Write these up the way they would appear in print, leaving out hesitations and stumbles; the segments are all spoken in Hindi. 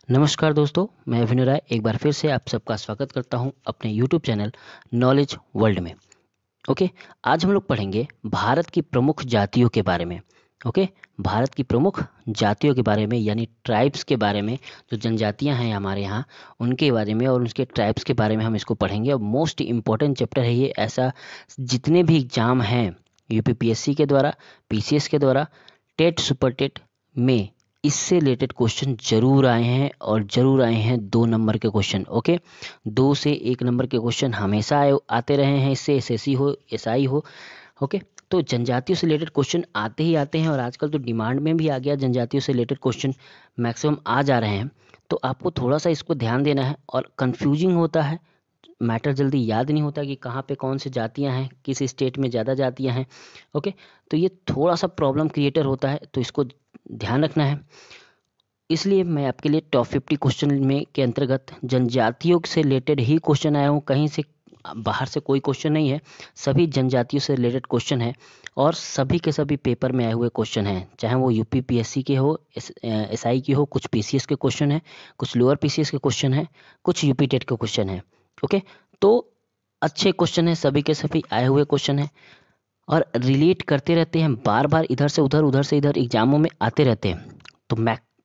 नमस्कार दोस्तों, मैं अभिनव राय एक बार फिर से आप सबका स्वागत करता हूं अपने यूट्यूब चैनल नॉलेज वर्ल्ड में। ओके, आज हम लोग पढ़ेंगे भारत की प्रमुख जातियों के बारे में। ओके, भारत की प्रमुख जातियों के बारे में यानी ट्राइब्स के बारे में, जो जनजातियां हैं हमारे यहाँ उनके बारे में और उनके ट्राइब्स के बारे में हम इसको पढ़ेंगे। और मोस्ट इम्पॉर्टेंट चैप्टर है ये। ऐसा जितने भी एग्जाम हैं यूपीपीएससी के द्वारा, पीसीएस के द्वारा, टेट सुपर टेट में इससे रिलेटेड क्वेश्चन जरूर आए हैं और जरूर आए हैं 2 नंबर के क्वेश्चन। ओके, 2 से 1 नंबर के क्वेश्चन हमेशा आते रहे हैं, इससे एसएससी हो एसआई हो। ओके, तो जनजातियों से रिलेटेड क्वेश्चन आते ही आते हैं और आजकल तो डिमांड में भी आ गया, जनजातियों से रिलेटेड क्वेश्चन मैक्सिमम आ जा रहे हैं। तो आपको थोड़ा सा इसको ध्यान देना है। और कंफ्यूजिंग होता है, मैटर जल्दी याद नहीं होता कि कहाँ पे कौन सी जातियाँ हैं, किस स्टेट में ज़्यादा जातियाँ हैं। ओके, तो ये थोड़ा सा प्रॉब्लम क्रिएटर होता है, तो इसको ध्यान रखना है। इसलिए मैं आपके लिए टॉप 50 क्वेश्चन में के अंतर्गत जनजातियों से रिलेटेड ही क्वेश्चन आया हूँ। कहीं से बाहर से कोई क्वेश्चन नहीं है, सभी जनजातियों से रिलेटेड क्वेश्चन है और सभी के सभी पेपर में आए हुए क्वेश्चन हैं, चाहे वो यूपी पीएससी के हो, एसआई की हो, कुछ पीसीएस के क्वेश्चन है, कुछ लोअर पीसीएस के क्वेश्चन है, कुछ यूपी टेट के क्वेश्चन है। ओके, तो अच्छे क्वेश्चन है, सभी के सभी आए हुए क्वेश्चन है और रिलेट करते रहते हैं, बार बार इधर से उधर, उधर से इधर एग्जामों में आते रहते हैं। तो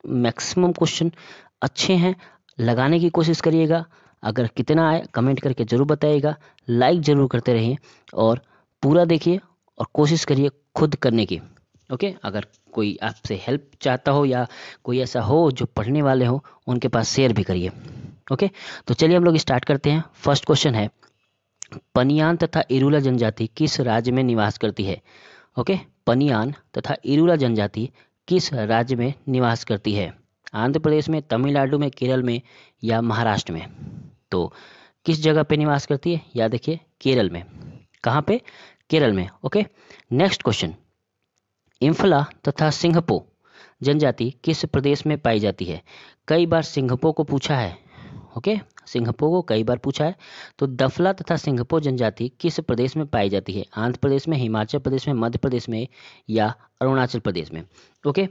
मैक्सिमम क्वेश्चन अच्छे हैं, लगाने की कोशिश करिएगा। अगर कितना आए कमेंट करके ज़रूर बताइएगा, लाइक ज़रूर करते रहिए और पूरा देखिए और कोशिश करिए खुद करने की। ओके, अगर कोई आपसे हेल्प चाहता हो या कोई ऐसा हो जो पढ़ने वाले हो, उनके पास शेयर भी करिए। ओके, तो चलिए हम लोग स्टार्ट करते हैं। फर्स्ट क्वेश्चन है, पनियान तथा इरूला जनजाति किस राज्य में निवास करती है? ओके, पनियान तथा इरूला जनजाति किस राज्य में निवास करती है? आंध्र प्रदेश में, तमिलनाडु में, केरल में या महाराष्ट्र में? तो किस जगह पे निवास करती है? या देखिए केरल में। कहाँ पे? केरल में। ओके, नेक्स्ट क्वेश्चन, इम्फला तथा सिंघपो जनजाति किस प्रदेश में पाई जाती है? कई बार सिंघपो को पूछा है। ओके, सिंघपो को कई बार पूछा है। तो दफला तथा सिंघपो जनजाति किस प्रदेश में पाई जाती है? आंध्र प्रदेश में, हिमाचल प्रदेश में, मध्य प्रदेश में या अरुणाचल प्रदेश में? ओके,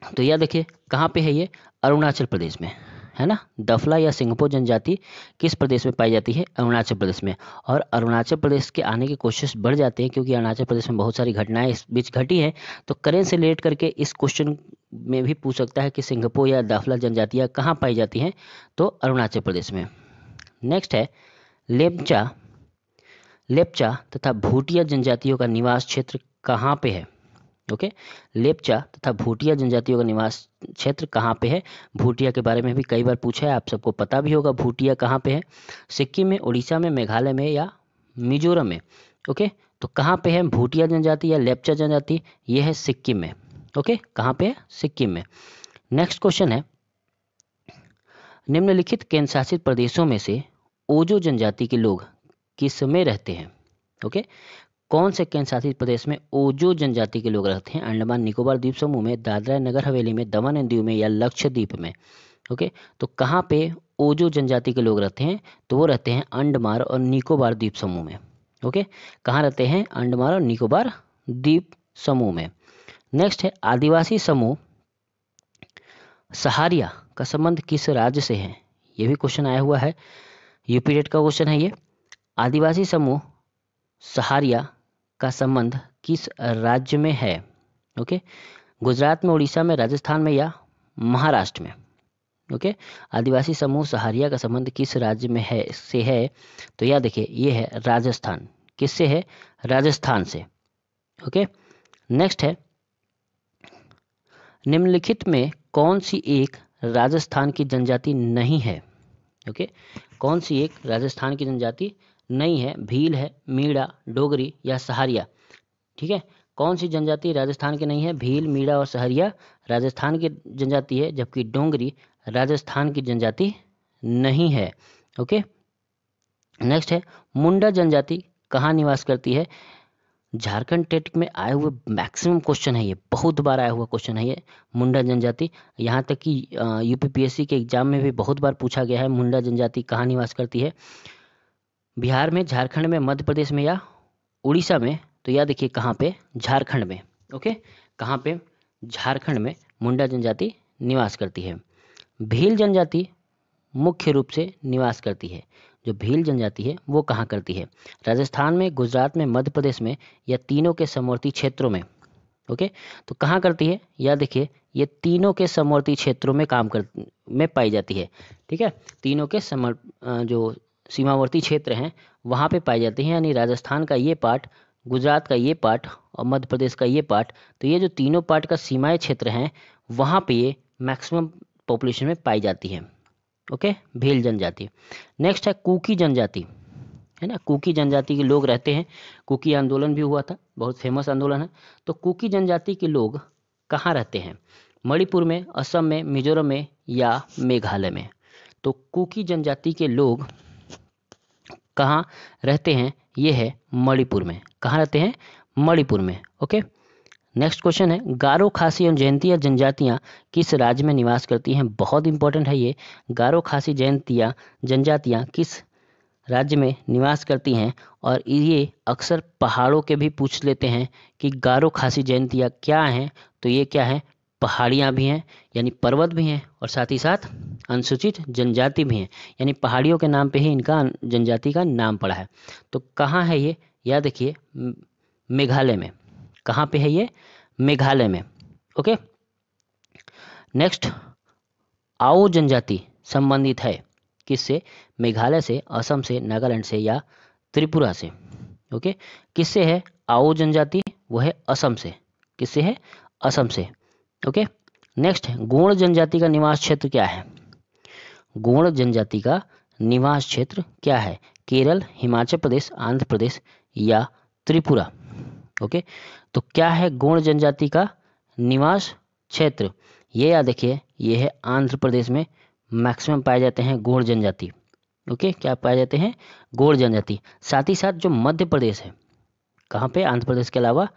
तो यह देखिए कहाँ पे है, ये अरुणाचल प्रदेश में है ना। दफला या सिंघपो जनजाति किस प्रदेश में पाई जाती है? अरुणाचल प्रदेश में। और अरुणाचल प्रदेश के आने की कोशिश बढ़ जाते हैं क्योंकि अरुणाचल प्रदेश में बहुत सारी घटनाएं इस बीच घटी हैं। तो करेंट से रिलेट करके इस क्वेश्चन में भी पूछ सकता है कि सिंघपो या दफला जनजातियाँ कहाँ पाई जाती हैं? तो अरुणाचल प्रदेश में। नेक्स्ट है, लेप्चा लेप्चा तथा भूटिया जनजातियों का निवास क्षेत्र कहाँ पे है? ओके, लेप्चा तथा भूटिया जनजातियों का निवास क्षेत्र कहाँ पे है? भूटिया के बारे में भी कई बार पूछा है, आप सबको पता भी होगा भूटिया कहाँ पे है। सिक्किम में, उड़ीसा में, मेघालय में या मिजोरम में? ओके, तो कहाँ पे है भूटिया जनजाति या लेप्चा जनजाति? ये है सिक्किम में। ओके, कहाँ पे है? सिक्किम में। नेक्स्ट क्वेश्चन है, निम्नलिखित केंद्र शासित प्रदेशों में से ओजो जनजाति के लोग किस में रहते हैं? ओके, कौन से केंद्र शासित प्रदेश में ओजो जनजाति के लोग रहते हैं? अंडमान निकोबार द्वीप समूह में, दादरा नगर हवेली में, दमन एंड दीव में या लक्षद्वीप में? ओके, तो कहाँ पे ओजो जनजाति के लोग रहते हैं? तो वो रहते हैं अंडमान और निकोबार द्वीप समूह में। ओके, कहाँ रहते हैं? अंडमान और निकोबार द्वीप समूह में। नेक्स्ट है, आदिवासी समूह सहारिया का संबंध किस राज्य से है? ये भी क्वेश्चन आया हुआ है, यूपी टेट का क्वेश्चन है ये। आदिवासी समूह सहारिया का संबंध किस राज्य में है? ओके, गुजरात में, उड़ीसा में, राजस्थान में या महाराष्ट्र में? ओके, आदिवासी समूह सहारिया का संबंध किस राज्य में है से है? तो यह देखिए ये है राजस्थान। किससे है? राजस्थान से। ओके, नेक्स्ट है, निम्नलिखित में कौन सी एक राजस्थान की जनजाति नहीं है? ओके, कौन सी एक राजस्थान की जनजाति नहीं है? भील है, मीणा, डोगरी या सहारिया? ठीक है, कौन सी जनजाति राजस्थान की नहीं है? भील, मीणा और सहरिया राजस्थान की जनजाति है, जबकि डोंगरी राजस्थान की जनजाति नहीं है। ओके, नेक्स्ट है, मुंडा जनजाति कहाँ निवास करती है? झारखंड टेट में आए हुए मैक्सिमम क्वेश्चन है, ये बहुत बार आया हुआ क्वेश्चन है ये मुंडा जनजाति। यहाँ तक कि यूपीपीएससी के एग्जाम में भी बहुत बार पूछा गया है मुंडा जनजाति कहाँ निवास करती है? बिहार में, झारखंड में, मध्य प्रदेश में या उड़ीसा में? तो यह देखिए कहाँ पे? झारखंड में। ओके, कहाँ पे? झारखंड में मुंडा जनजाति निवास करती है। भील जनजाति मुख्य रूप से निवास करती है, जो भील जनजाति है वो कहाँ करती है? राजस्थान में, गुजरात में, मध्य प्रदेश में या तीनों के समवर्ती क्षेत्रों में। ओके, तो कहाँ करती है? या देखिए, ये तीनों के समवर्ती क्षेत्रों में में पाई जाती है। ठीक है, तीनों के जो सीमावर्ती क्षेत्र हैं वहाँ पे पाई जाती है, यानी राजस्थान का ये पार्ट, गुजरात का ये पार्ट और मध्य प्रदेश का ये पार्ट। तो ये जो तीनों पार्ट का सीमाई क्षेत्र हैं वहाँ पे ये मैक्सिमम पॉपुलेशन में पाई जाती है। ओके, भील जनजाति। नेक्स्ट है कुकी जनजाति, है ना। कुकी जनजाति के लोग रहते हैं, कुकी आंदोलन भी हुआ था, बहुत फेमस आंदोलन है। तो कुकी जनजाति के लोग कहाँ रहते हैं? मणिपुर में, असम में, मिजोरम में या मेघालय में। तो कुकी जनजाति के लोग कहाँ रहते हैं? ये है मणिपुर में। कहाँ रहते हैं? मणिपुर में। ओके, नेक्स्ट क्वेश्चन है, गारो, खासी और जयंतिया जनजातियां किस राज्य में निवास करती हैं? बहुत इंपॉर्टेंट है ये। गारो, खासी, जयंतिया जनजातियां किस राज्य में निवास करती हैं? और ये अक्सर पहाड़ों के भी पूछ लेते हैं कि गारो, खासी, जयंतिया क्या हैं? तो ये क्या है? पहाड़ियाँ भी हैं, यानी पर्वत भी हैं, और साथ ही साथ अनुसूचित जनजाति भी हैं, यानी पहाड़ियों के नाम पे ही इनका जनजाति का नाम पड़ा है। तो कहाँ है ये? या देखिए, मेघालय में। कहाँ पे है ये? मेघालय में। ओके, नेक्स्ट, आओ जनजाति संबंधित है किससे? मेघालय से, असम से, नागालैंड से या त्रिपुरा से। ओके, किससे है आओ जनजाति? वो है असम से। किससे है? असम से। ओके, नेक्स्ट है, गोंड जनजाति का निवास क्षेत्र क्या है? गोंड जनजाति का निवास क्षेत्र क्या है? केरल, हिमाचल प्रदेश, आंध्र प्रदेश या त्रिपुरा। ओके, तो क्या है गोंड जनजाति का निवास क्षेत्र? ये याद देखिए, ये है आंध्र प्रदेश में मैक्सिमम पाए जाते हैं गोंड जनजाति। ओके, क्या पाए जाते हैं? गोंड जनजाति। साथ ही साथ जो मध्य प्रदेश है, कहाँ पे? आंध्र प्रदेश के अलावा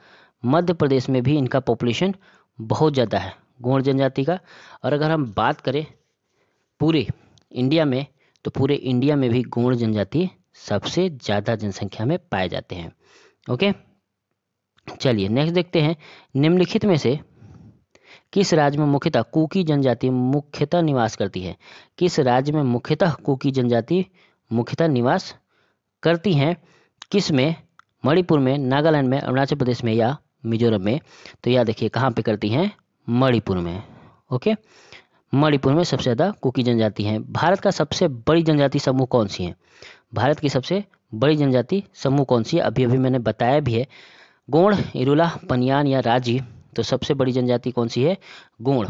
मध्य प्रदेश में भी इनका पॉपुलेशन बहुत ज़्यादा है गोंड जनजाति का। और अगर हम बात करें पूरे इंडिया में, तो पूरे इंडिया में भी गोंड जनजाति सबसे ज़्यादा जनसंख्या में पाए जाते हैं। ओके, चलिए नेक्स्ट देखते हैं, निम्नलिखित में से किस राज्य में मुख्यतः कुकी जनजाति मुख्यतः निवास करती है? किस राज्य में मुख्यतः कुकी जनजाति मुख्यतः निवास करती हैं? किस में? मणिपुर में, नागालैंड में, अरुणाचल प्रदेश में या मिजोरम में। तो यह देखिए कहाँ पे करती हैं? मणिपुर में। ओके, मणिपुर में सबसे ज़्यादा कुकी जनजाति हैं। भारत का सबसे बड़ी जनजाति समूह कौन सी है? भारत की सबसे बड़ी जनजाति समूह कौन सी है? अभी अभी मैंने बताया भी है, गोंड, इरुला, पनियान या राजी। तो सबसे बड़ी जनजाति कौन सी है? गोंड।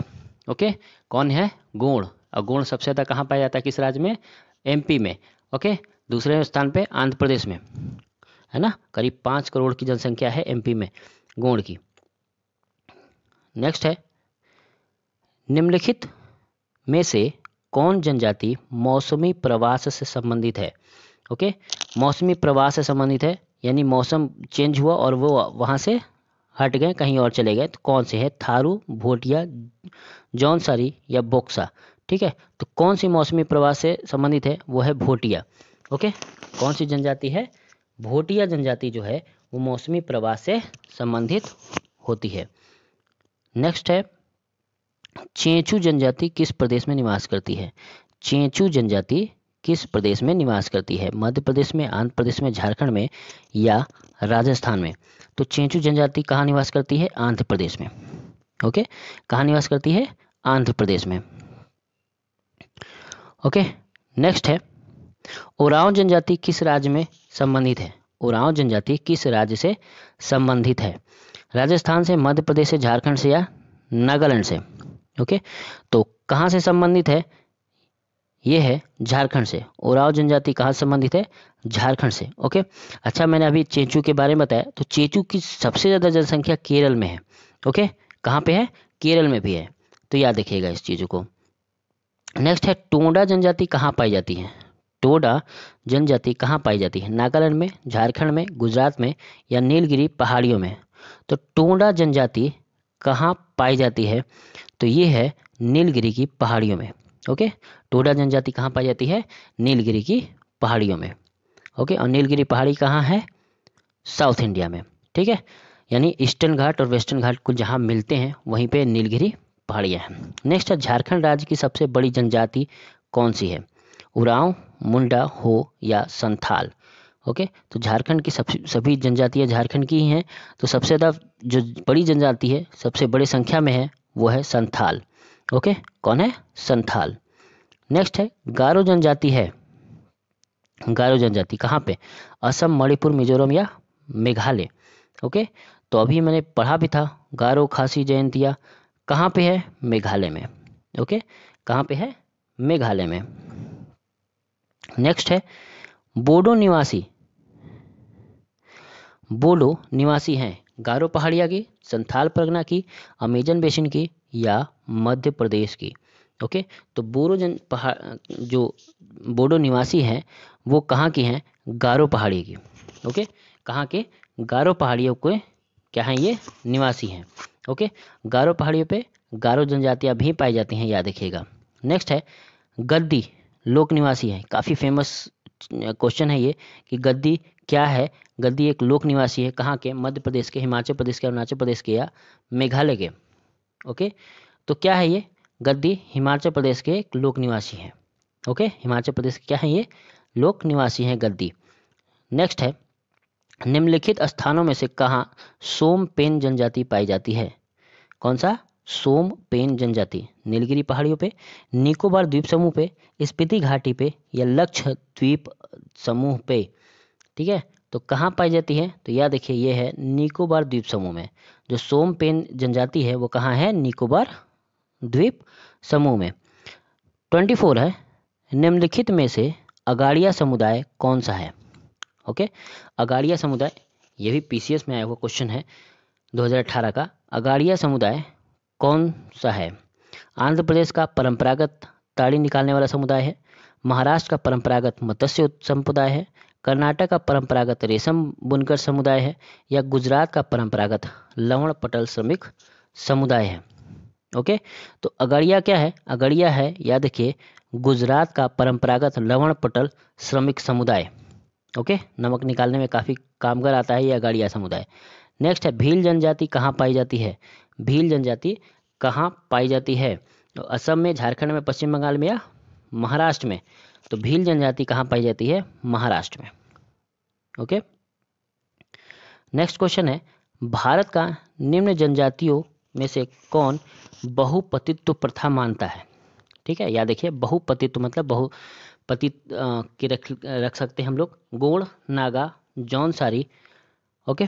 ओके, कौन है? गोंड। और गोंड सबसे ज़्यादा कहाँ पाया जाता है? किस राज्य में? एमपी में। ओके, दूसरे स्थान पे आंध्र प्रदेश में, है ना। करीब 5 करोड़ की जनसंख्या है एमपी में गोंड की। नेक्स्ट है, निम्नलिखित में से कौन जनजाति मौसमी प्रवास से संबंधित है? ओके, मौसमी प्रवास से संबंधित है, यानी मौसम चेंज हुआ और वो वहाँ से हट गए, कहीं और चले गए। तो कौन से है? थारू, भोटिया, जौनसारी या बोक्सा। ठीक है, तो कौन सी मौसमी प्रवास से संबंधित है? वो है भोटिया। ओके, कौन सी जनजाति है? भोटिया जनजाति जो है वो मौसमी प्रवास से संबंधित होती है। नेक्स्ट है, चेंचू जनजाति किस प्रदेश में निवास करती है? चेंचू जनजाति किस प्रदेश में निवास करती है? मध्य प्रदेश में, आंध्र प्रदेश में, झारखंड में या राजस्थान में। तो चेंचू जनजाति कहाँ निवास करती है? आंध्र प्रदेश में। ओके, कहाँ निवास करती है? आंध्र प्रदेश में। ओके, नेक्स्ट है, ओरांव जनजाति किस राज्य में संबंधित है? ओरांव जनजाति किस राज्य से संबंधित है? राजस्थान से, मध्य प्रदेश से, झारखंड से या नागालैंड से। ओके, तो कहाँ से संबंधित है? ये है झारखंड से। ओरांव जनजाति कहाँ से संबंधित है? झारखंड से। ओके, अच्छा, मैंने अभी चेंचू के बारे में बताया, तो चेंचू की सबसे ज़्यादा जनसंख्या केरल में है। ओके, कहाँ पे है? केरल में भी है, तो याद रखिएगा इस चीज़ों को। नेक्स्ट है, टोंडा जनजाति कहाँ पाई जाती है? टोडा जनजाति कहाँ पाई जाती है? नागालैंड में, झारखंड में, गुजरात में या नीलगिरी पहाड़ियों में। तो टोंडा जनजाति कहाँ पाई जाती है? तो ये है नीलगिरी की पहाड़ियों में। ओके, टोडा जनजाति कहाँ पाई जाती है? नीलगिरी की पहाड़ियों में। ओके, और नीलगिरी पहाड़ी कहाँ है? साउथ इंडिया में। ठीक है, यानी ईस्टर्न घाट और वेस्टर्न घाट को जहाँ मिलते हैं वहीं पे नीलगिरी पहाड़ियाँ हैं। नेक्स्ट है झारखंड राज्य की सबसे बड़ी जनजाति कौन सी है? उरांव, मुंडा, हो या संथाल। ओके, तो झारखंड की सभी जनजातियाँ झारखंड की ही हैं, तो सबसे ज़्यादा जो बड़ी जनजाति है, सबसे बड़ी संख्या में है, वो है संथाल। ओके, कौन है? संथाल। नेक्स्ट है गारो जनजाति है। गारो जनजाति कहाँ पे? असम, मणिपुर, मिजोरम या मेघालय। ओके, तो अभी मैंने पढ़ा भी था, गारो, खासी, जयंतिया कहाँ पे है? मेघालय में। ओके, कहाँ पे है? मेघालय में। नेक्स्ट है बोडो निवासी। बोडो निवासी हैं गारो पहाड़िया की, संथाल परगना की, अमेजन बेसिन की या मध्य प्रदेश की। ओके, तो जो बोडो निवासी हैं वो कहाँ की हैं? गारो पहाड़ी की। ओके, कहाँ के? गारो पहाड़ियों के क्या हैं? ये निवासी हैं। ओके, गारो पहाड़ियों पे गारो जनजातियाँ भी पाई जाती हैं, याद रखिएगा। नेक्स्ट है गद्दी लोक निवासी है। काफ़ी फेमस क्वेश्चन है ये कि गद्दी क्या है? गद्दी एक लोक निवासी है। कहाँ के? मध्य प्रदेश के, हिमाचल प्रदेश के, अरुणाचल प्रदेश के या मेघालय के। ओके, तो क्या है ये? गद्दी हिमाचल प्रदेश के एक लोक निवासी हैं। ओके, हिमाचल प्रदेश के क्या है? ये लोक निवासी हैं गद्दी। नेक्स्ट है निम्नलिखित स्थानों में से कहाँ सोमपेन जनजाति पाई जाती है? कौन सा? सोमपेन जनजाति। नीलगिरी पहाड़ियों पे, निकोबार द्वीप समूह पे, स्पीति घाटी पे या लक्षद्वीप समूह पे। ठीक है, तो कहाँ पाई जाती है? तो याद देखिए, ये है निकोबार द्वीप समूह में। जो सोमपेन जनजाति है वो कहाँ है? निकोबार द्वीप समूह में। 24 है निम्नलिखित में से अगाड़िया समुदाय कौन सा है? ओके, अगाड़िया समुदाय, ये भी पीसीएस में आया हुआ क्वेश्चन है 2018 का। अगाड़िया समुदाय कौन सा है? आंध्र प्रदेश का परंपरागत ताड़ी निकालने वाला समुदाय है, महाराष्ट्र का परंपरागत मत्स्य समुदाय है, कर्नाटक का परंपरागत रेशम बुनकर समुदाय है या गुजरात का परंपरागत लवण पटल श्रमिक समुदाय है। ओके, तो अगड़िया क्या है? अगड़िया है, याद रखिए, गुजरात का परंपरागत लवण पटल श्रमिक समुदाय। ओके, नमक निकालने में काफ़ी कामगार आता है ये अगाड़िया समुदाय। नेक्स्ट है भील जनजाति कहाँ पाई जाती है? भील जनजाति कहाँ पाई जाती है? तो असम में, झारखंड में, पश्चिम बंगाल में या महाराष्ट्र में? तो भील जनजाति कहाँ पाई जाती है? महाराष्ट्र में। ओके, नेक्स्ट क्वेश्चन है भारत का निम्न जनजातियों में से कौन बहुपतित्व प्रथा मानता है? ठीक है, याद देखिए, बहुपतित्व मतलब बहुपतित की रख सकते हैं हम लोग। गोंड, नागा, जौनसारी, ओके,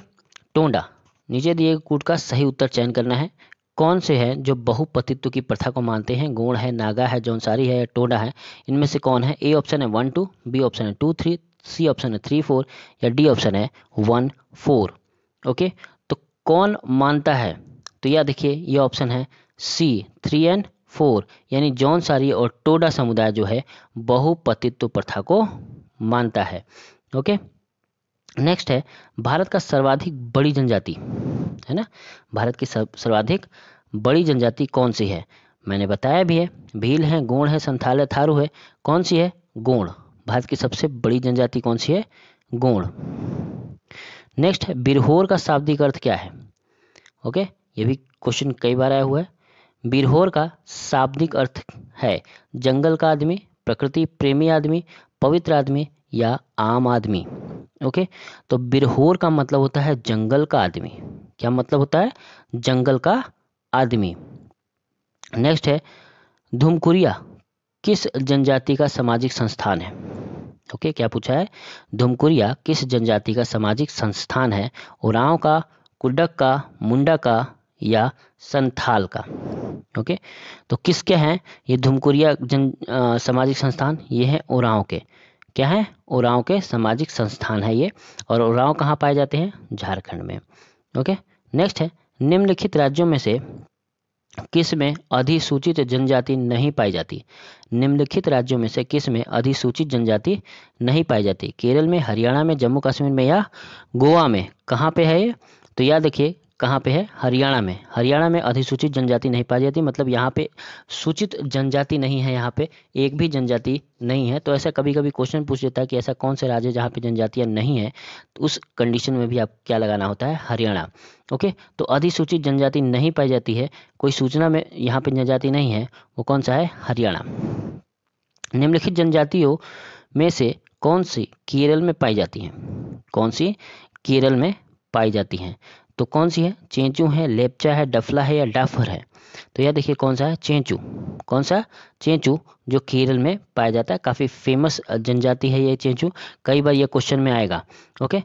टोंडा। नीचे दिए कूट का सही उत्तर चयन करना है। कौन से हैं जो बहुपतित्व की प्रथा को मानते हैं? गोंड है, नागा है, जौनसारी है, टोंडा है। इनमें से कौन है? ए ऑप्शन है 1 2, बी ऑप्शन है 2 3, सी ऑप्शन है 3 4 या डी ऑप्शन है 1 4। ओके, तो कौन मानता है? तो यह देखिए, ये ऑप्शन है सी 3 एंड 4, यानी जौनसारी और टोडा समुदाय जो है बहुपतित्व प्रथा को मानता है। ओके, नेक्स्ट है भारत का सर्वाधिक बड़ी जनजाति है ना, भारत की सर्वाधिक बड़ी जनजाति कौन सी है? मैंने बताया भी है, भील है, गोंड है, संथाल है, थारू है। कौन सी है? गोंड। भारत की सबसे बड़ी जनजाति कौन सी है? गोंड। नेक्स्ट है बिरहोर का शाब्दिक अर्थ क्या है? ओके, ये भी क्वेश्चन कई बार आया हुआ है। बिरहोर का शाब्दिक अर्थ है जंगल का आदमी, प्रकृति प्रेमी आदमी, पवित्र आदमी या आम आदमी। ओके, तो बिरहोर का मतलब होता है जंगल का आदमी। क्या मतलब होता है? जंगल का आदमी। नेक्स्ट है धुमकुरिया किस जनजाति का सामाजिक संस्थान है? ओके, क्या पूछा है? धुमकुरिया किस जनजाति का सामाजिक संस्थान है? उरांव का, कुडक का, मुंडा का या संथाल का? ओके, तो किसके हैं ये धुमकुरिया सामाजिक संस्थान? ये है उरांव के। क्या है? उरांव के सामाजिक संस्थान है ये। और उरांव कहाँ पाए जाते हैं? झारखंड में। ओके, नेक्स्ट है निम्नलिखित राज्यों में से किस में अधिसूचित जनजाति नहीं पाई जाती? निम्नलिखित राज्यों में से किस में अधिसूचित जनजाति नहीं पाई जाती? केरल में, हरियाणा में, जम्मू कश्मीर में या गोवा में? कहाँ पे है ये? तो याद देखिए, कहाँ पे है? हरियाणा में। हरियाणा में अधिसूचित जनजाति नहीं पाई जाती, मतलब यहाँ पे सूचित जनजाति नहीं है, यहाँ पे एक भी जनजाति नहीं है। तो ऐसा कभी कभी क्वेश्चन पूछ लेता है कि ऐसा कौन सा राज्य है जहाँ पे जनजातियाँ नहीं है, तो उस कंडीशन में भी आप क्या लगाना होता है? हरियाणा। ओके, तो अधिसूचित जनजाति नहीं पाई जाती है, कोई सूचना में यहाँ पे जनजाति नहीं है, वो कौन सा है? हरियाणा। निम्नलिखित जनजातियों में से कौन सी केरल में पाई जाती हैं? कौन सी केरल में पाई जाती हैं? तो कौन सी है? चेंचू है, लेप्चा है, डफला है या डाफर है? तो यह देखिए कौन सा है? चेंचू। कौन सा? चेंचू, जो केरल में पाया जाता है। काफ़ी फेमस जनजाति है ये चेंचू, कई बार ये क्वेश्चन में आएगा। ओके,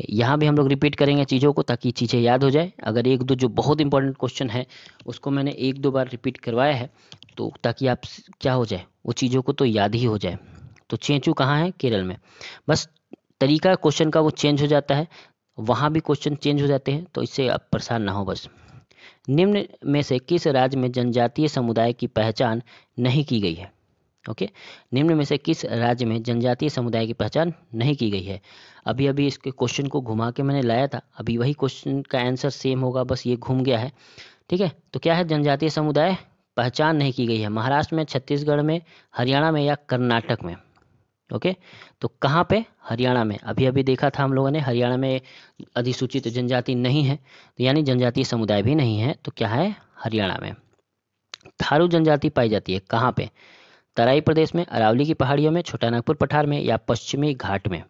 यहाँ भी हम लोग रिपीट करेंगे चीज़ों को ताकि चीज़ें याद हो जाए। अगर एक दो जो बहुत इंपॉर्टेंट क्वेश्चन है उसको मैंने एक दो बार रिपीट करवाया है, तो ताकि आप क्या हो जाए, वो चीज़ों को तो याद ही हो जाए। तो चेंचू कहाँ है? केरल में। बस तरीका क्वेश्चन का वो चेंज हो जाता है, वहाँ भी क्वेश्चन चेंज हो जाते हैं, तो इससे आप परेशान ना हो बस। निम्न में से किस राज्य में जनजातीय समुदाय की पहचान नहीं की गई है? ओके, निम्न में से किस राज्य में जनजातीय समुदाय की पहचान नहीं की गई है? अभी अभी इसके क्वेश्चन को घुमा के मैंने लाया था, अभी वही क्वेश्चन का आंसर सेम होगा, बस ये घूम गया है। ठीक है, तो क्या है? जनजातीय समुदाय पहचान नहीं की गई है। महाराष्ट्र में, छत्तीसगढ़ में, हरियाणा में या कर्नाटक में? ओके, तो कहाँ पे? हरियाणा में। अभी अभी देखा था हम लोगों ने, हरियाणा में अधिसूचित जनजाति नहीं है, तो यानी जनजातीय समुदाय भी नहीं है, तो क्या है? हरियाणा में। थारू जनजाति पाई जाती है कहाँ पे? तराई प्रदेश में, अरावली की पहाड़ियों में, छोटानागपुर पठार में या पश्चिमी घाट में?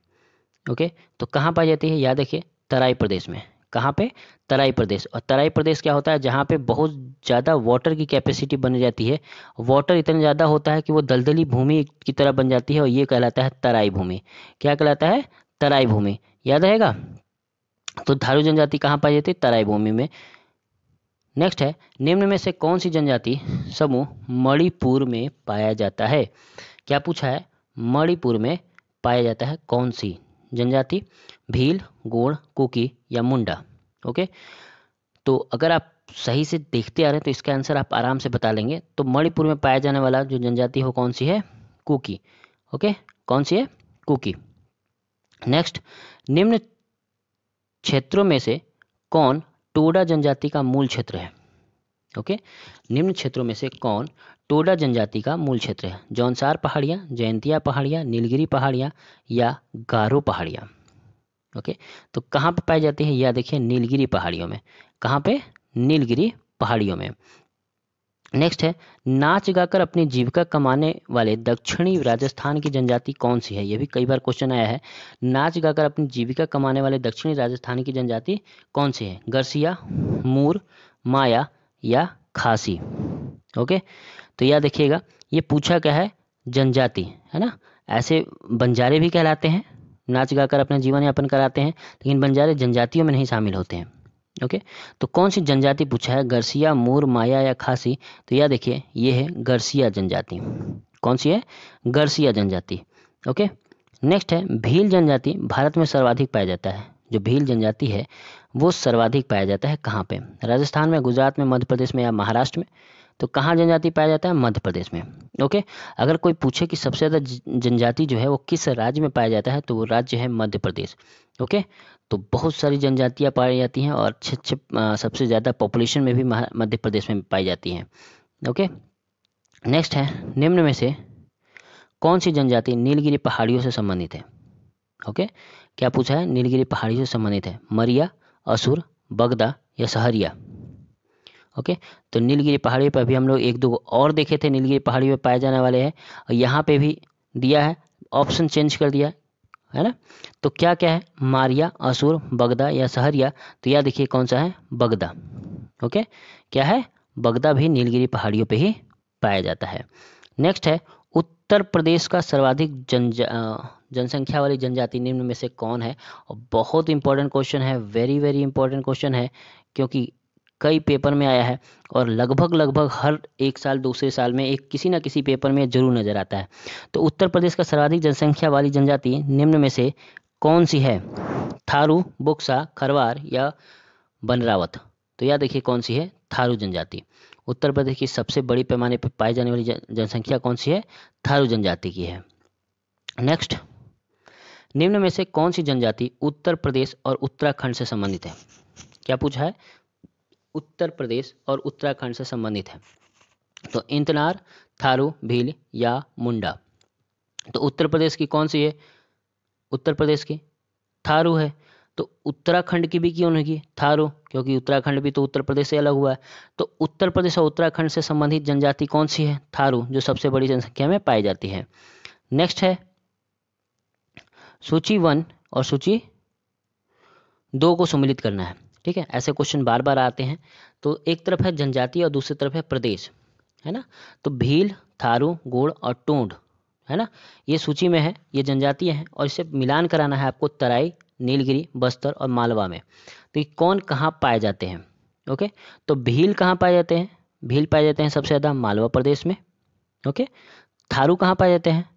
ओके, तो कहाँ पाई जाती है? याद रखिए, तराई प्रदेश में। कहाँ पे? तराई प्रदेश। और तराई प्रदेश क्या होता है? जहाँ पे बहुत ज़्यादा वाटर की कैपेसिटी बन जाती है, वाटर इतना ज़्यादा होता है कि वो दलदली भूमि की तरह बन जाती है, और ये कहलाता है तराई भूमि। क्या कहलाता है? तराई भूमि। याद रहेगा। तो थारू जनजाति कहाँ पाई जाती है? तराई भूमि में। नेक्स्ट है, निम्न में से कौन सी जनजाति समूह मणिपुर में पाया जाता है? क्या पूछा है? मणिपुर में पाया जाता है कौन सी जनजाति? भील, गोंड, कुकी या मुंडा? ओके, तो अगर आप सही से देखते आ रहे हैं तो इसका आंसर आप आराम से बता लेंगे। तो मणिपुर में पाया जाने वाला जो जनजाति है वो कौन सी है? कुकी। ओके, कौन सी है? कुकी। नेक्स्ट, निम्न क्षेत्रों में से कौन टोडा जनजाति का मूल क्षेत्र है? ओके, निम्न क्षेत्रों में से कौन टोडा जनजाति का मूल क्षेत्र है? जौनसार पहाड़ियाँ, जयंतिया पहाड़ियाँ, नीलगिरी पहाड़ियाँ या गारो पहाड़ियाँ? ओके, तो कहाँ पे पाई जाती है? यह देखिए, नीलगिरी पहाड़ियों में। कहाँ पे? नीलगिरी पहाड़ियों में। नेक्स्ट है, नाच गाकर अपनी जीविका कमाने वाले दक्षिणी राजस्थान की जनजाति कौन सी है? यह भी कई बार क्वेश्चन आया है। नाच गाकर अपनी जीविका कमाने वाले दक्षिणी राजस्थान की जनजाति कौन सी है? गरसिया, मूर, माया या खासी? ओके, तो यह देखिएगा, ये पूछा क्या है? जनजाति, है ना। ऐसे बंजारे भी कहलाते हैं, नाच गाकर अपना जीवन यापन कराते हैं, लेकिन बंजारे जनजातियों में नहीं शामिल होते हैं। ओके, तो कौन सी जनजाति पूछा है? गरसिया, मूर, माया या खासी? तो यह देखिए, ये है गरसिया जनजाति। कौन सी है? गरसिया जनजाति। ओके, नेक्स्ट है, भील जनजाति भारत में सर्वाधिक पाया जाता है। जो भील जनजाति है वो सर्वाधिक पाया जाता है कहाँ पे? राजस्थान में, गुजरात में, मध्य प्रदेश में या महाराष्ट्र में? तो कहाँ जनजाति पाया जाता है? मध्य प्रदेश में। ओके, अगर कोई पूछे कि सबसे ज़्यादा जनजाति जो है वो किस राज्य में पाया जाता है, तो वो राज्य है मध्य प्रदेश। ओके, तो बहुत सारी जनजातियाँ पाई जाती हैं, और अच्छे सबसे ज़्यादा पॉपुलेशन में भी मध्य प्रदेश में पाई जाती हैं। ओके, नेक्स्ट है, निम्न में से कौन सी जनजाति नीलगिरी पहाड़ियों से संबंधित है? ओके, क्या पूछा है? नीलगिरी पहाड़ियों से संबंधित है। मरिया, असुर, बगदा या सहरिया? ओके, तो नीलगिरी पहाड़ी पर भी हम लोग एक दो और देखे थे, नीलगिरी पहाड़ी पे पाए जाने वाले हैं, और यहाँ पे भी दिया है, ऑप्शन चेंज कर दिया है ना। तो क्या क्या है? मारिया, असुर, बगदा या सहरिया? तो यह देखिए कौन सा है? बगदा। ओके, क्या है? बगदा भी नीलगिरी पहाड़ियों पे ही पाया जाता है। नेक्स्ट है, उत्तर प्रदेश का सर्वाधिक जनसंख्या वाली जनजाति निम्न में से कौन है? और बहुत इंपॉर्टेंट क्वेश्चन है, वेरी वेरी इंपॉर्टेंट क्वेश्चन है, क्योंकि कई पेपर में आया है, और लगभग हर एक साल दूसरे साल में एक किसी ना किसी पेपर में जरूर नजर आता है। तो उत्तर प्रदेश का सर्वाधिक जनसंख्या वाली जनजाति निम्न में से कौन सी है? थारू, बुक्सा, खरवार या बनरावत? तो यह देखिए कौन सी है? थारू जनजाति। उत्तर प्रदेश की सबसे बड़ी पैमाने पर पाई जाने वाली जनसंख्या कौन सी है? थारू जनजाति की है। नेक्स्ट, निम्न में से कौन सी जनजाति उत्तर प्रदेश और उत्तराखंड से संबंधित है? क्या पूछा है? उत्तर प्रदेश और उत्तराखंड से संबंधित है? तो इंतनार, थारू, भील या मुंडा। तो उत्तर प्रदेश की कौन सी है? उत्तर प्रदेश की थारू है। तो उत्तराखंड की भी क्यों नहीं की? थारू, क्योंकि उत्तराखंड भी तो उत्तर प्रदेश से अलग हुआ है। तो उत्तर प्रदेश और उत्तराखंड से संबंधित जनजाति कौन सी है? थारू, जो सबसे बड़ी जनसंख्या में पाई जाती है। नेक्स्ट है सूची 1 और सूची 2 को सम्मिलित करना है। ठीक है, ऐसे क्वेश्चन बार बार आते हैं। तो एक तरफ है जनजाति और दूसरी तरफ है प्रदेश, है ना। तो भील, थारू, गोंड और टोंड, है ना, ये सूची में है, ये जनजातियां हैं और इसे मिलान कराना है आपको तराई, नीलगिरी, बस्तर और मालवा में। तो ये कौन कहाँ पाए जाते हैं? ओके, तो भील कहाँ पाए जाते हैं? भील पाए जाते हैं सबसे ज़्यादा मालवा प्रदेश में। ओके, थारू कहाँ पाए जाते हैं?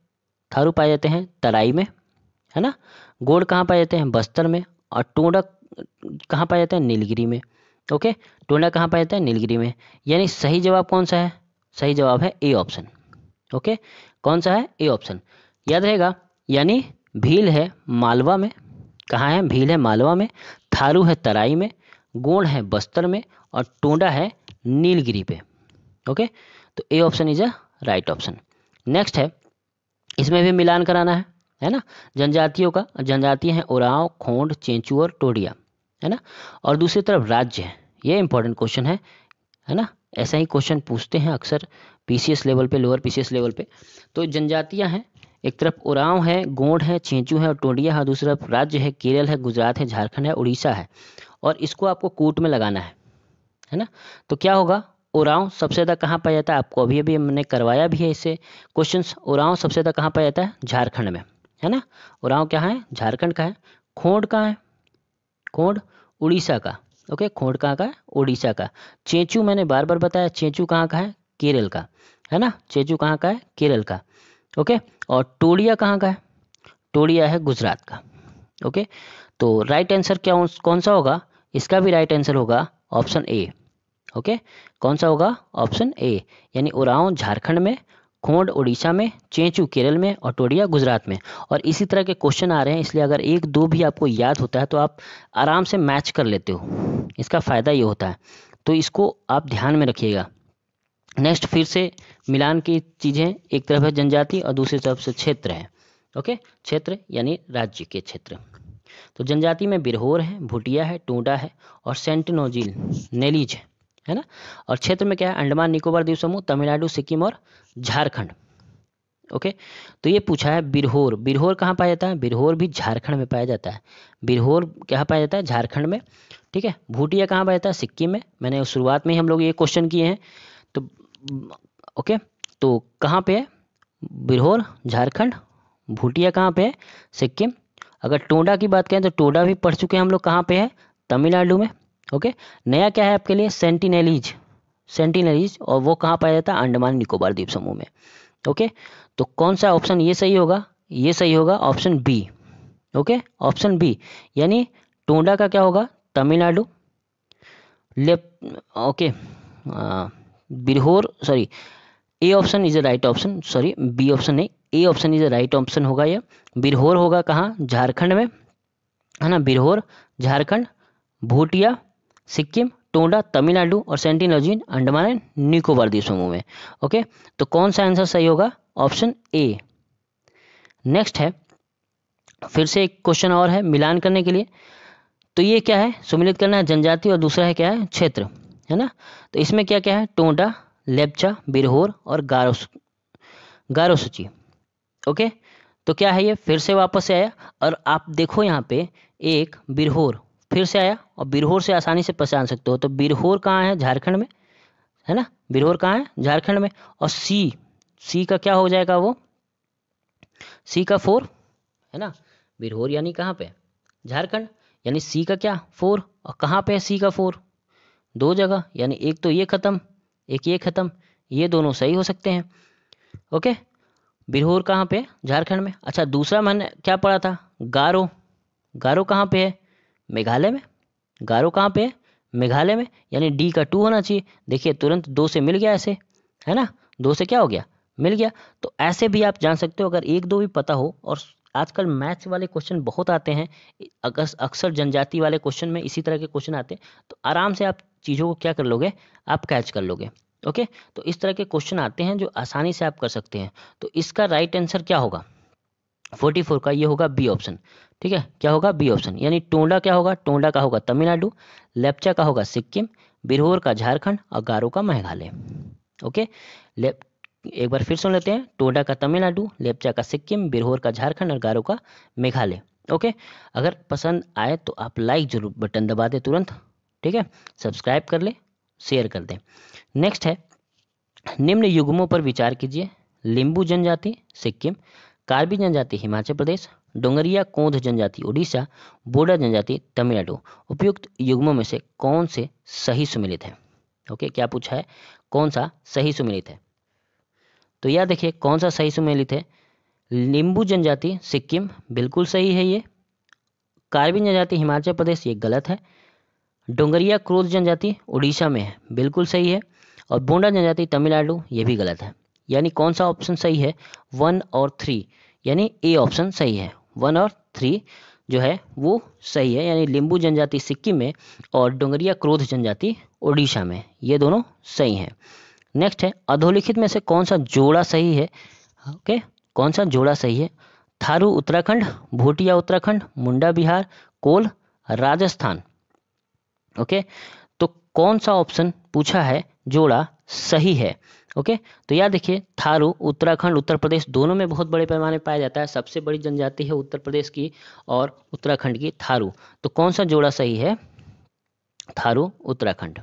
थारू पाए जाते हैं तराई में, है ना। गोंड कहाँ पाए जाते हैं? बस्तर में। और टोंडा कहाँ पाया जाता है? नीलगिरी में। ओके, टोंडा कहाँ पाया जाता है? नीलगिरी में। यानी सही जवाब कौन सा है? सही जवाब है ए ऑप्शन। ओके, कौन सा है? ए ऑप्शन, याद रहेगा। यानी भील है मालवा में। कहाँ है? भील है मालवा में, थारू है तराई में, गोंड है बस्तर में और टोंडा है नीलगिरी पे। ओके, तो ए option is a right option. Next है, इसमें भी मिलान कराना है ना। जनजातियों का, जनजातियां हैं ओरांव, खोंड, चेंचू और टोडिया, है ना। और दूसरी तरफ राज्य है। ये इंपॉर्टेंट क्वेश्चन है ना। ऐसा ही क्वेश्चन पूछते हैं अक्सर पीसीएस लेवल पे, लोअर पीसीएस लेवल पे। तो जनजातियां हैं, एक तरफ ओरांव है, गोंड है, चेंचू है और टोडिया है। दूसरी तरफ राज्य है, केरल है, गुजरात है, झारखंड है, उड़ीसा है। और इसको आपको कूट में लगाना है ना। तो क्या होगा? ओरांव सबसे ज़्यादा कहाँ पाया जाता है? आपको अभी अभी हमने करवाया भी है इससे क्वेश्चंस। ओरांव सबसे ज़्यादा कहाँ पाया जाता है? झारखंड में, है ना। ओरांव क्या है? झारखंड का है। खोंड कहाँ है? खोंड उड़ीसा का। ओके, खोंड कहाँ का है? उड़ीसा का। चेंचू मैंने बार बार बताया, चेंचू कहाँ का है? केरल का, है ना। चेंचू कहाँ का है? केरल का। ओके, और टोडिया कहाँ का है? टोडिया है गुजरात का। ओके, तो राइट आंसर क्या कौन सा होगा? इसका भी राइट आंसर होगा ऑप्शन ए। ओके, कौन सा होगा? Option A. यानी ओरांव झारखंड में, खोंड उड़ीसा में, चेंचू केरल में और टोडिया गुजरात में। और इसी तरह के क्वेश्चन आ रहे हैं, इसलिए अगर एक दो भी आपको याद होता है तो आप आराम से मैच कर लेते हो। इसका फ़ायदा ये होता है, तो इसको आप ध्यान में रखिएगा। नेक्स्ट, फिर से मिलान की चीज़ें, एक तरफ है जनजाति और दूसरी तरफ से क्षेत्र है। ओके, क्षेत्र यानी राज्य के क्षेत्र। तो जनजाति में बिरहोर है, भूटिया है, टोंडा है और सेंटिनोजिल नेलीज है ना। और क्षेत्र में क्या है? अंडमान निकोबार द्वीप समूह, तमिलनाडु, सिक्किम और झारखंड। ओके, तो ये पूछा है बिरहोर। बिरहोर कहाँ पाया जाता है? बिरहोर भी झारखंड में पाया जाता है। बिरहोर कहाँ पाया जाता है? झारखंड में। ठीक है, भूटिया कहाँ पाया जाता है? सिक्किम में। मैंने शुरुआत में ही हम लोग ये क्वेश्चन किए हैं। तो ओके, तो कहाँ पे है? बिरहोर झारखंड। भूटिया कहाँ पे है? सिक्किम। अगर टोंडा की बात करें तो टोंडा भी पढ़ चुके हैं हम लोग, कहाँ पे है? तमिलनाडु में। ओके, नया क्या है आपके लिए? सेंटिनेलीज। सेंटिनेलीज, और वो कहाँ पाया जाता है? अंडमान निकोबार द्वीप समूह में। ओके, तो कौन सा ऑप्शन ये सही होगा? ये सही होगा option B. Okay, option B, यानी टोंडा का क्या होगा? Tamil Nadu. Okay, Birhor, sorry, A option is a right option, sorry B option नहीं, A option is a right option होगा ये। बिरहोर होगा कहाँ? झारखंड में, है ना। बिरहोर झारखंड, भूटिया सिक्किम, टोंडा तमिलनाडु और सेंटिनोजिन अंडमान एंड निकोबार द्वीप समूह में। ओके, तो कौन सा आंसर सही होगा? Option A. नेक्स्ट है, फिर से एक क्वेश्चन और है मिलान करने के लिए। तो ये क्या है? सम्मिलित करना है जनजाति और दूसरा है क्या है? क्षेत्र, है ना। तो इसमें क्या क्या है? टोंडा, लेप्चा, बिरहोर और गारो सूची। ओके, तो क्या है ये? फिर से वापस से आया। और आप देखो यहाँ पे एक बिरहोर फिर से आया, और बिरहोर से आसानी से पहचान सकते हो। तो बिरहोर कहाँ है? झारखंड में, है ना। बिरहोर कहाँ है? झारखंड में। और सी का क्या हो जाएगा? वो सी का 4, है ना। बिरहोर यानी कहाँ पे? झारखंड, यानी सी का क्या? 4। और कहाँ पे है सी का 4? दो जगह, यानी एक तो ये खत्म, एक ये खत्म, ये दोनों सही हो सकते हैं। ओके, बिरहोर कहाँ पे? झारखंड में। अच्छा, दूसरा मैंने क्या पढ़ा था? गारो। गारो कहाँ पे है? मेघालय में। गारो कहाँ पे है? मेघालय में, यानी डी का 2 होना चाहिए। देखिए तुरंत 2 से मिल गया ऐसे, है ना। 2 से क्या हो गया? मिल गया। तो ऐसे भी आप जान सकते हो, अगर एक दो भी पता हो और आजकल मैथ्स वाले क्वेश्चन बहुत आते हैं, अक्सर जनजाति वाले क्वेश्चन में इसी तरह के क्वेश्चन आते हैं, तो आराम से आप चीज़ों को क्या कर लोगे, आप कैच कर लोगे। ओके, तो इस तरह के क्वेश्चन आते हैं जो आसानी से आप कर सकते हैं। तो इसका राइट आंसर क्या होगा 44 का, ये होगा बी ऑप्शन। ठीक है, क्या होगा, बी ऑप्शन। यानी टोंडा क्या होगा, टोंडा का होगा तमिलनाडु, लेप्चा का होगा सिक्किम, बिरहोर का झारखंड और गारो का मेघालय। ओके, एक बार फिर सुन लेते हैं, टोंडा का तमिलनाडु, लेप्चा का सिक्किम, बिरहोर का झारखंड और गारो का मेघालय। ओके, अगर पसंद आए तो आप लाइक जरूर बटन दबा दें तुरंत। ठीक है, सब्सक्राइब कर ले, शेयर कर दें। नेक्स्ट है, निम्न युग्मों पर विचार कीजिए। लिंबू जनजाति सिक्किम, कार्बी जनजाति हिमाचल प्रदेश, डोंगरिया कोंध जनजाति उड़ीसा, बोडा जनजाति तमिलनाडु। उपयुक्त युग्मों में से कौन से सही सुमेलित है। ओके, क्या पूछा है, कौन सा सही सुमेलित है। तो यह देखिए कौन सा सही सुमेलित है, लिंबू जनजाति सिक्किम बिल्कुल सही है ये, कार्बी जनजाति हिमाचल प्रदेश ये गलत है, डोंगरिया क्रोध जनजाति उड़ीसा में है बिल्कुल सही है, और बोंडा जनजाति तमिलनाडु ये भी गलत है। यानी कौन सा ऑप्शन सही है, 1 और 3, यानी ए ऑप्शन सही है, 1 और 3 जो है वो सही है। यानी लिंबू जनजाति सिक्किम में और डोंगरिया क्रोध जनजाति उड़ीसा में, ये दोनों सही हैं। नेक्स्ट है, अधोलिखित में से कौन सा जोड़ा सही है। ओके, कौन सा जोड़ा सही है, थारू उत्तराखंड, भोटिया उत्तराखंड, मुंडा बिहार, कोल राजस्थान। ओके, तो कौन सा ऑप्शन पूछा है जोड़ा सही है। ओके, तो याद देखिए, थारू उत्तराखंड उत्तर प्रदेश दोनों में बहुत बड़े पैमाने पर पाया जाता है। सबसे बड़ी जनजाति है उत्तर प्रदेश की और उत्तराखंड की थारू। तो कौन सा जोड़ा सही है, थारू उत्तराखंड।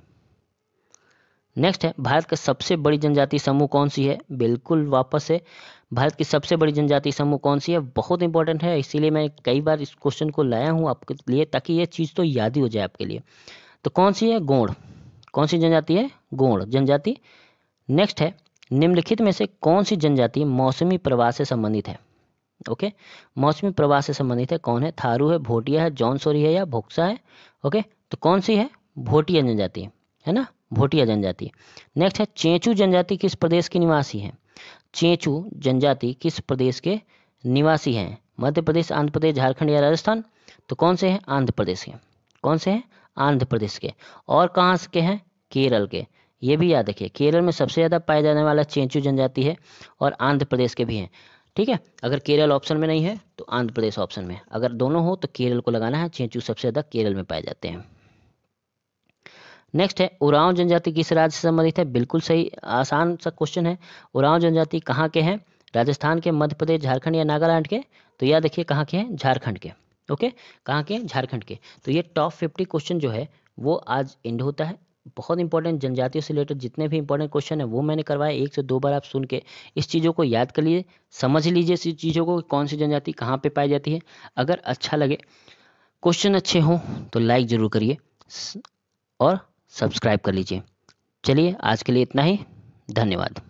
नेक्स्ट है, भारत का सबसे बड़ी जनजाति समूह कौन सी है। बिल्कुल वापस से, भारत की सबसे बड़ी जनजाति समूह कौन सी है, बहुत इंपॉर्टेंट है, इसीलिए मैं कई बार इस क्वेश्चन को लाया हूँ आपके लिए, ताकि ये चीज़ तो याद ही हो जाए आपके लिए। तो कौन सी है, गोंड। कौन सी जनजाति है, गोंड जनजाति। नेक्स्ट है, निम्नलिखित में से कौन सी जनजाति मौसमी प्रवाह से संबंधित है। ओके, मौसमी प्रवाह से संबंधित है, कौन है, थारू है, भोटिया है, जौनसोरी है या भोक्सा है। ओके, तो कौन सी है, भोटिया जनजाति है ना, भोटिया जनजाति। नेक्स्ट है, चेंचू जनजाति किस प्रदेश के निवासी है। चेंचू जनजाति किस प्रदेश के निवासी हैं, मध्य प्रदेश, आंध्र प्रदेश, झारखंड या राजस्थान। तो कौन से हैं, आंध्र प्रदेश के। कौन से हैं, आंध्र प्रदेश के। और कहाँ के हैं, केरल के। ये भी याद रखिए, केरल में सबसे ज़्यादा पाया जाने वाला चेंचू जनजाति है और आंध्र प्रदेश के भी हैं। ठीक है, अगर केरल ऑप्शन में नहीं है तो आंध्र प्रदेश ऑप्शन में, अगर दोनों हो तो केरल को लगाना है, चेंचू सबसे ज़्यादा केरल में पाए जाते हैं। नेक्स्ट है, उरांव जनजाति किस राज्य से संबंधित है। बिल्कुल सही, आसान सा क्वेश्चन है। उरांव जनजाति कहाँ के हैं, राजस्थान के, मध्य प्रदेश, झारखंड या नागालैंड के। तो यह देखिए कहाँ के हैं, झारखंड के। ओके, कहाँ के हैं, झारखंड के। तो ये टॉप 50 क्वेश्चन जो है वो आज एंड होता है। बहुत इंपॉर्टेंट जनजातियों से रिलेटेड जितने भी इंपॉर्टेंट क्वेश्चन है वो मैंने करवाए, 1 से 2 बार आप सुन के इस चीज़ों को याद कर लीजिए, समझ लीजिए इस चीज़ों को, कौन सी जनजाति कहाँ पे पाई जाती है। अगर अच्छा लगे, क्वेश्चन अच्छे हों तो लाइक ज़रूर करिए और सब्सक्राइब कर लीजिए। चलिए आज के लिए इतना ही, धन्यवाद।